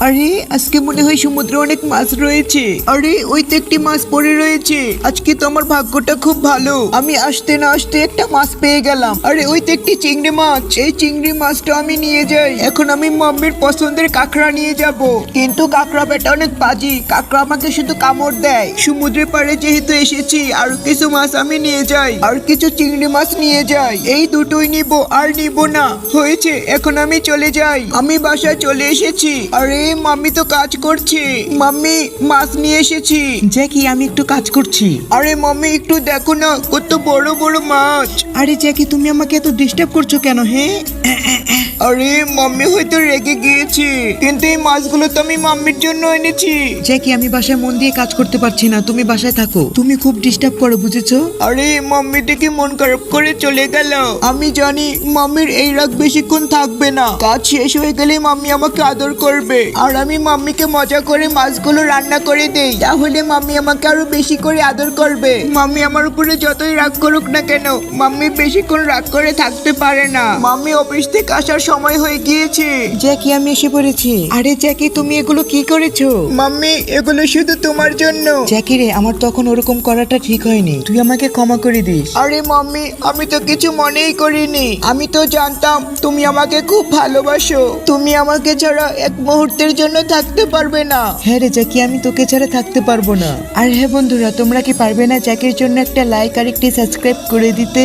আরে আজকে মনে হয় সমুদ্রে অনেক মাছ রয়েছে। আরে ওই তো একটি মাছ পড়ে রয়েছে। আজকে তো আমার ভাগ্যটা খুব ভালো, আমি আসতে না আসতে একটা মাছ পেয়ে গেলাম। আরে ওই তো একটি চিংড়ি মাছ, এই চিংড়ি মাছটা আমি নিয়ে যাই। এখন আমি মাম্মির পছন্দের কাঁকড়া নিয়ে যাব, কিন্তু কাঁকড়া বেটা অনেক বাজি, কাঁকড়া আমাকে শুধু কামড় দেয়। সমুদ্রের পাড়ে যেহেতু এসেছি, আর কিছু মাছ আমি নিয়ে যাই, আর কিছু চিংড়ি মাছ নিয়ে যাই। এই দুটোই নিব, আর নিব না। হয়েছে, এখন আমি চলে যাই। আমি বাসায় চলে এসেছি। আরে মাম্মি তো কাজ করছে। মাম্মি, মাছ নিয়ে এসেছি। জ্যাকি, আমি একটু কাজ করছি। আরে মাম্মি একটু দেখো না, কত বড় বড় মাছ। আরে জ্যাকি, তুমি আমাকে এত ডিস্টার্ব করছো কেন? হ্যাঁ, আরে মাম্মি হয়তো রেগে গিয়েছে, কিন্তু এই মাছগুলো তো আমি মাম্মির জন্য এনেছি। জ্যাকি, আমি বাসায় মন দিয়ে কাজ করতে পারছি না, তুমি বাসায় থাকো। তুমি খুব ডিস্টার্ব করো, বুঝেছো? আরে মাম্মি দেখি মন খারাপ করে চলে গেল। আমি জানি মাম্মির এই রাগ বেশিক্ষণ থাকবে না, কাজ শেষ হয়ে গেলে মাম্মি আমাকে আদর করবে, আর আমি মাম্মিকে মজা করে মাছগুলো রান্না করে দেই, তাহলে মাম্মি আমাকে আরো বেশি করে আদর করবে। মাম্মি আমার উপরে যতই রাগ করুক না কেন, মাম্মি বেশিক্ষণ রাগ করে থাকতে পারে না। মাম্মি অফিস থেকে আসার সময় হয়ে গিয়েছে। জ্যাকি, আমি এসে পড়েছি। আরে জ্যাকি, তুমি এগুলো কি করেছো? মাম্মি এগুলো শুধু তোমার জন্য। জ্যাকি রে, আমার তখন ওরকম করাটা ঠিক হয়নি, তুই আমাকে ক্ষমা করে দিস। আরে মাম্মি, আমি তো কিছু মনেই করিনি। আমি তো জানতাম তুমি আমাকে খুব ভালোবাসো, তুমি আমাকে ছাড়া এক মুহূর্তের জন্য থাকতে পারবে না। হ্যাঁ রে জ্যাকি, আমি তোকে ছাড়া থাকতে পারবো না। আর হ্যাঁ বন্ধুরা, তোমরা কি পারবে না জ্যাকির জন্য একটা লাইক আর একটি সাবস্ক্রাইব করে দিতে?